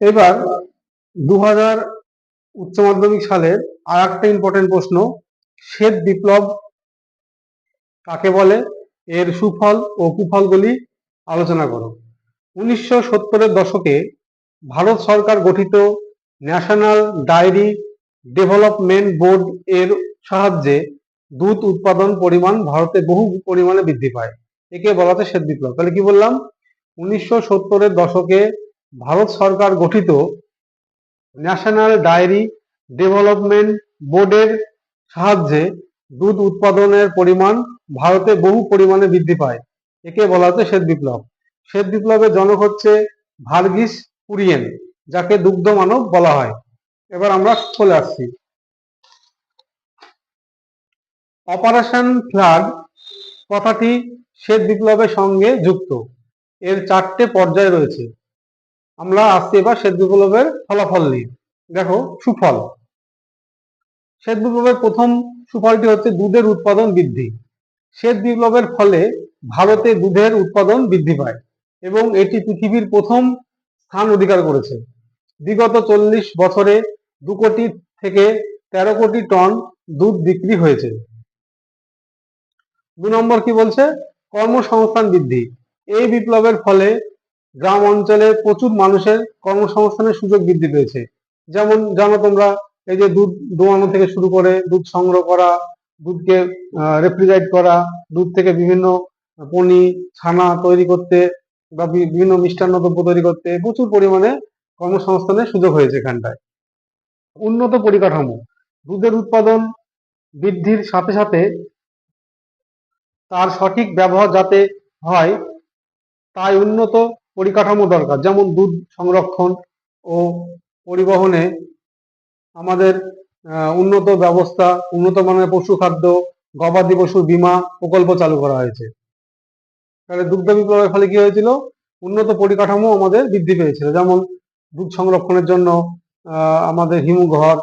এবার 2000 উচ্চ মাধ্যমিক সালের আর একটা ইম্পর্টেন্ট প্রশ্ন, শ্বেত বিপ্লব কাকে বলে, এর সুফল ও কুফলগুলি আলোচনা করো। 1970-এর দশকে ভারত সরকার গঠিত ন্যাশনাল ডায়েরি ডেভেলপমেন্ট বোর্ড এর সাহায্যে দুধ উৎপাদন পরিমাণ ভারতে বহু পরিমাণে বৃদ্ধি পায়। একে বলা হচ্ছে শ্বেত বিপ্লব। তাহলে কি বললাম, 1970-এর দশকে ভারত সরকার গঠিত ন্যাশনাল ডায়েরি ডেভেলপমেন্ট বোর্ডের সাহায্যে দুধ উৎপাদনের পরিমাণ ভারতে বহু পরিমাণে বৃদ্ধি পায়। একে বলা হচ্ছে শ্বেত বিপ্লব। শ্বেত বিপ্লবের জনক হচ্ছে ভার্গিস কুরিয়েন, যাকে দুগ্ধ মানব বলা হয়। এবার আমরা চলে আসছি, অপারেশন ফ্লাড কথাটি শ্বেত বিপ্লবের সঙ্গে যুক্ত। এর 4টে পর্যায় রয়েছে। আমরা আসছি এবার শ্বেত বিপ্লবের ফলাফল নিয়ে। দেখো, সুফল। শ্বেত বিপ্লবের প্রথম সুফলটি হচ্ছে দুধের উৎপাদন বৃদ্ধি। শ্বেত বিপ্লবের ফলে ভারতে দুধের উৎপাদন বৃদ্ধি পায় এবং এটি পৃথিবীর প্রথম স্থান অধিকার করেছে। বিগত 40 বছরে 2 কোটি থেকে 13 কোটি টন দুধ বিক্রি হয়েছে। 2 নম্বর কি বলছে, কর্মসংস্থান বৃদ্ধি। এই বিপ্লবের ফলে গ্রাম অঞ্চলে প্রচুর মানুষের কর্মসংস্থানের সুযোগ বৃদ্ধি পেয়েছে। যেমন জানো তোমরা, এই যে দুধ দোয়ানো থেকে শুরু করে দুধ সংগ্রহ করা, দুধকে রেফ্রিজারেট করা, দুধ থেকে বিভিন্ন পনির ছানা তৈরি করতে বা বিভিন্ন মিষ্টান্ন দ্রব্য তৈরি করতে প্রচুর পরিমাণে কর্মসংস্থানের সুযোগ হয়েছে এখানটায়। উন্নত পরিকাঠামো, দুধের উৎপাদন বৃদ্ধির সাথে সাথে তার সঠিক ব্যবহার যাতে হয় তাই উন্নত পরিকাঠামো দরকার। যেমন দুধ সংরক্ষণ ও পরিবহনে আমাদের উন্নত ব্যবস্থা, উন্নত মানের পশু খাদ্য, গবাদি পশুর বীমা প্রকল্প চালু করা হয়েছে। তাহলে দুগ্ধ বিপ্লবের ফলে কি হয়েছিল, উন্নত পরিকাঠামো আমাদের বৃদ্ধি পেয়েছিল। যেমন দুধ সংরক্ষণের জন্য আমাদের হিমঘর,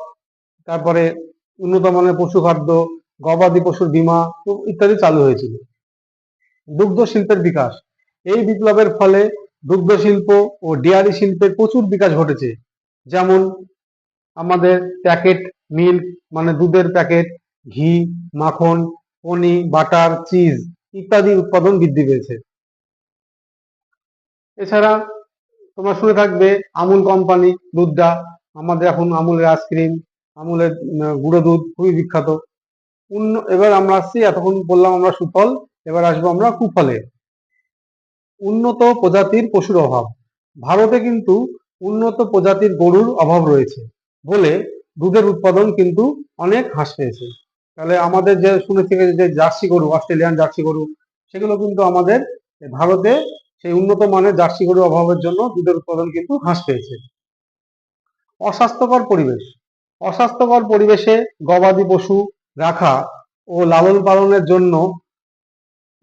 তারপরে উন্নত মানের পশু খাদ্য, গবাদি পশুর বীমা ইত্যাদি চালু হয়েছিল। দুগ্ধ শিল্পের বিকাশ, এই বিপ্লবের ফলে দুগ্ধ শিল্প ও ডেয়ারি শিল্পের প্রচুর বিকাশ ঘটেছে। যেমন আমাদের প্যাকেট মিল্ক মানে দুধের প্যাকেট, ঘি, মাখন, পনির, বাটার, চিজ ইত্যাদি উৎপাদন বৃদ্ধি পেয়েছে। এছাড়া তোমরা শুনে থাকবে আমুল কোম্পানি দুধটা, আমাদের এখন আমুলের আইসক্রিম, আমুলের গুঁড়ো দুধ খুবই বিখ্যাত। এবার আমরা আসছি, এতক্ষণ বললাম আমরা সুফল, এবার আসবো আমরা কুফলে। উন্নত প্রজাতির পশুর অভাব, ভারতে কিন্তু উন্নত প্রজাতির গরুর অভাব রয়েছে বলে দুধের উৎপাদন কিন্তু অনেক হ্রাস পেয়েছে। তাহলে আমাদের যে শুনে থেকে যে জার্সি গরু, অস্ট্রেলিয়ান জার্সি গরু, সেগুলো কিন্তু আমাদের ভারতে সেই উন্নত মানের জার্সি গরুর অভাবের জন্য দুধের উৎপাদন কিন্তু হ্রাস পেয়েছে। অস্বাস্থ্যকর পরিবেশ, অস্বাস্থ্যকর পরিবেশে গবাদি পশু রাখা ও লালন পালনের জন্য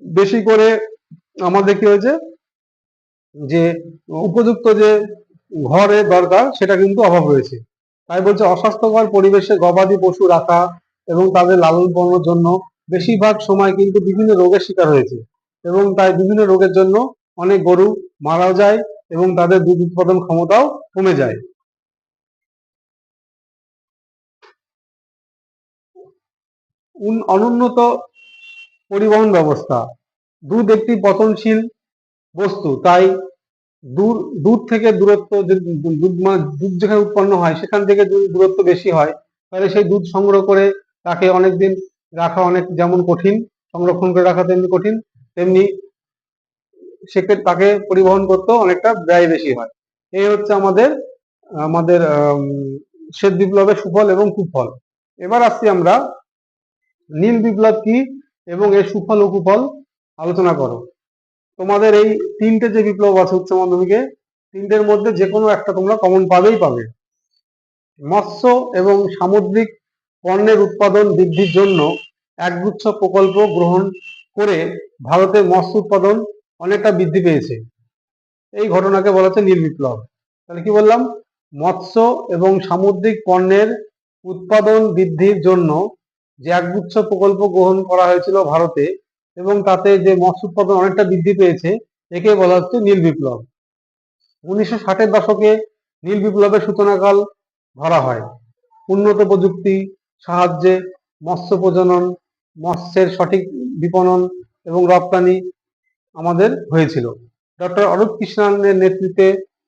বেশি করে আমাদের কি হয়েছে, যে উপযুক্ত যে ঘরের দরকার সেটা কিন্তু অভাব রয়েছে। তাই বলছে অস্বাস্থ্যকর পরিবেশে গবাদি পশু রাখা এবং তাদের লালন পালনের জন্য বেশিরভাগ সময় কিন্তু বিভিন্ন রোগের শিকার হয়েছে এবং তাই বিভিন্ন রোগের জন্য অনেক গরু মারাও যায় এবং তাদের দুধ উৎপাদন ক্ষমতাও কমে যায়। অনুন্নত পরিবহন ব্যবস্থা, দুধ একটি পচনশীল বস্তু, তাই দুধ থেকে দূরত্ব, দুধ যেখানে উৎপন্ন হয় সেখান থেকে যদি দূরত্ব বেশি হয় তাহলে সেই দুধ সংগ্রহ করে তাকে অনেকদিন রাখা অনেক যেমন কঠিন, সংরক্ষণ করে রাখা তেমনি কঠিন, তেমনি সেক্ষেত্রে তাকে পরিবহন করতেও অনেকটা ব্যয় বেশি হয়। এই হচ্ছে আমাদের আমাদের শ্বেত বিপ্লবের সুফল এবং কুফল। এবার আসছি আমরা নীল বিপ্লব কি এবং এর সুফল ও কুফল আলোচনা করো। তোমাদের এই 3টে যে বিপ্লব আছে উচ্চ মাধ্যমিকে, 3টের মধ্যে যে কোনো একটা তোমরা কমন পাবেই পাবে। মৎস্য এবং সামুদ্রিক পণ্যের উৎপাদন বৃদ্ধির জন্য একগুচ্ছ প্রকল্প গ্রহণ করে ভারতে মৎস্য উৎপাদন অনেকটা বৃদ্ধি পেয়েছে। এই ঘটনাকে বলা হচ্ছে নীল বিপ্লব। তাহলে কি বললাম, মৎস্য এবং সামুদ্রিক পণ্যের উৎপাদন বৃদ্ধির জন্য যে একগুচ্ছ প্রকল্প গ্রহণ করা হয়েছিল ভারতে এবং তাতে যে মৎস্য উৎপাদন অনেকটা বৃদ্ধি পেয়েছে, একে বলা হচ্ছে নীল বিপ্লব। 1960-এর দশকে নীল বিপ্লবের সূচনাকাল ধরা হয় উন্নত প্রযুক্তি সাহায্যে মৎস্য প্রজনন, মৎস্যের সঠিক বিপণন এবং রপ্তানি আমাদের হয়েছিল। ডক্টর অরূপ কৃষ্ণনের নেতৃত্বে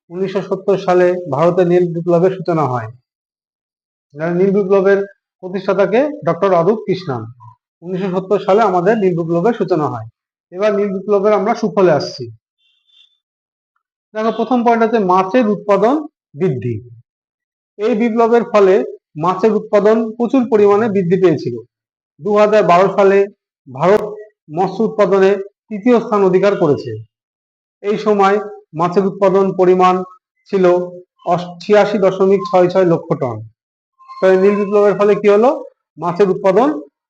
1970 সালে ভারতে নীল বিপ্লবের সূচনা হয়। নীল বিপ্লবের প্রতিষ্ঠাতাকে ডক্টর অরূপ কৃষ্ণন। 1970 সালে আমাদের নীল বিপ্লবের সূচনা হয়। এবার নীল বিপ্লবের আমরা সুফলে আসছি। দেখো, প্রথম পয়েন্ট হচ্ছে মাছের উৎপাদন বৃদ্ধি। এই বিপ্লবের ফলে মাছের উৎপাদন প্রচুর পরিমাণে বৃদ্ধি পেয়েছিল। 2012 সালে ভারত মৎস্য উৎপাদনে তৃতীয় স্থান অধিকার করেছে। এই সময় মাছের উৎপাদন পরিমাণ ছিল 86.66 লক্ষ টন। তাই নীল বিপ্লবের ফলে কি হলো, মাছের উৎপাদন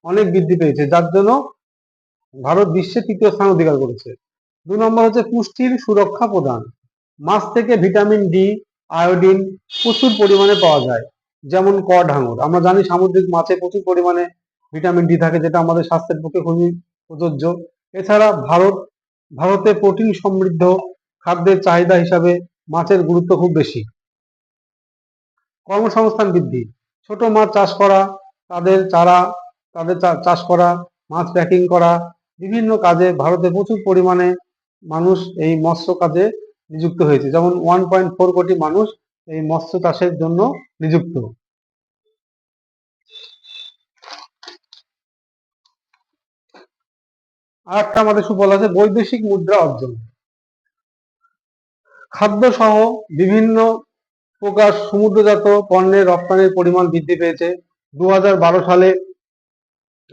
অনেক বৃদ্ধি পেয়েছে, যার জন্য ভারত বিশ্বে তৃতীয় স্থান অধিকার করেছে। 2 নম্বর হচ্ছে পুষ্টির সুরক্ষা প্রদান। মাছ থেকে ভিটামিন ডি, আয়োডিন প্রচুর পরিমাণে পাওয়া যায়, যেমন কড হাঙর। আমরা জানি সামুদ্রিক মাছে প্রচুর পরিমাণে ভিটামিন ডি থাকে, যেটা আমাদের স্বাস্থ্যের পক্ষে খুবই প্রযোজ্য। এছাড়া ভারতে প্রোটিন সমৃদ্ধ খাদ্যের চাহিদা হিসাবে মাছের গুরুত্ব খুব বেশি। কর্মসংস্থান বৃদ্ধি। ছোট মাছ চাষ করা, তাদের চাষ করা, মাছ প্যাকিং করা, বিভিন্ন কাজে ভারতে প্রচুর পরিমাণে মানুষ এই মৎস্য কাজে নিযুক্ত হয়েছে। যেমন 1.4 কোটি মানুষ এই মৎস্য চাষের জন্য নিযুক্ত। আর একটা আমাদের সুফল আছে বৈদেশিক মুদ্রা অর্জন। খাদ্য সহ বিভিন্ন প্রকার সমুদ্রজাত পণ্যের রপ্তানির পরিমাণ বৃদ্ধি পেয়েছে। 2012 সালে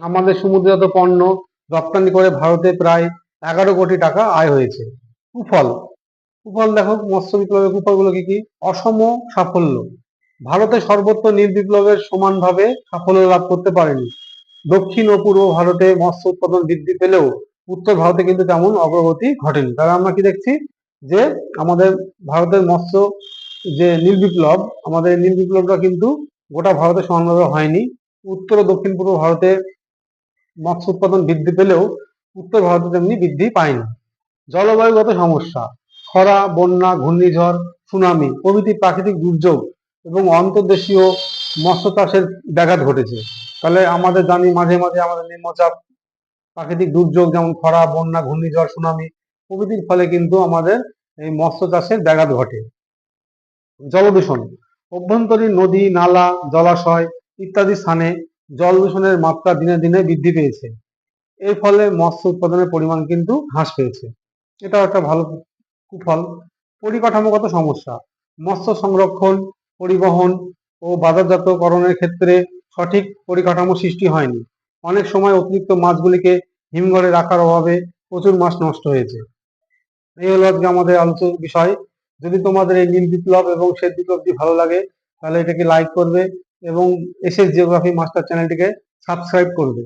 আমাদের সমুদ্রজাত পণ্য রপ্তানি করে ভারতে প্রায় 11 কোটি টাকা আয় হয়েছে। কুফল দেখো, মৎস্য বিপ্লবের কুফলগুলো কি কি? অসম সাফল্য। ভারতে সর্বত্র নীল বিপ্লবের সমানভাবে সাফল্য লাভ করতে পারেনি। দক্ষিণ ও পূর্ব ভারতে মৎস্য উৎপাদন বৃদ্ধি পেলেও উত্তর ভারতে কিন্তু তেমন অগ্রগতি ঘটেনি। তাহলে আমরা কি দেখছি যে আমাদের ভারতের মৎস্য যে নীল বিপ্লব, আমাদের নীল বিপ্লবটা কিন্তু গোটা ভারতে সমানভাবে হয়নি। উত্তর ও দক্ষিণ পূর্ব ভারতে মৎস্য উৎপাদন বৃদ্ধি পেলেও উত্তর ভারতে তেমনি বৃদ্ধি পায়নি। জলবায়ুগত সমস্যা, খরা, বন্যা, ঘূর্ণিঝড়, সুনামি প্রভৃতি প্রাকৃতিক দুর্যোগ এবং অন্তর্দেশীয় মৎস্য চাষের ব্যাঘাত ঘটেছে। তাহলে আমাদের জানি মাঝে মাঝে আমাদের নিম্নচাপ, প্রাকৃতিক দুর্যোগ যেমন খরা, বন্যা, ঘূর্ণিঝড়, সুনামি প্রভৃতির ফলে কিন্তু আমাদের এই মৎস্য চাষের ব্যাঘাত ঘটে। জলদূষণ, অভ্যন্তরীণ নদী, নালা, জলাশয় ইত্যাদি স্থানে জল দূষণের মাত্রা দিনে দিনে বৃদ্ধি পেয়েছে। এর ফলে মৎস্য উৎপাদনের পরিমাণ কিন্তু হ্রাস পেয়েছে। এটাও একটা ভালো কুফল। পরিকাঠামোগত সমস্যা, মৎস্য সংরক্ষণ, পরিবহন ও বাজারজাতকরণের ক্ষেত্রে সঠিক পরিকাঠামো সৃষ্টি হয়নি। অনেক সময় অতিরিক্ত মাছগুলিকে হিমঘরে রাখার অভাবে প্রচুর মাছ নষ্ট হয়েছে। এই হলো আজকে আমাদের আলোচনার বিষয়। যদি তোমাদের এই নীল বিপ্লব এবং শ্বেত বিপ্লবটি ভালো লাগে, তাহলে এটাকে লাইক করবে এবং এসএস জিওগ্রাফি মাস্টার চ্যানেলটিকে সাবস্ক্রাইব করবে।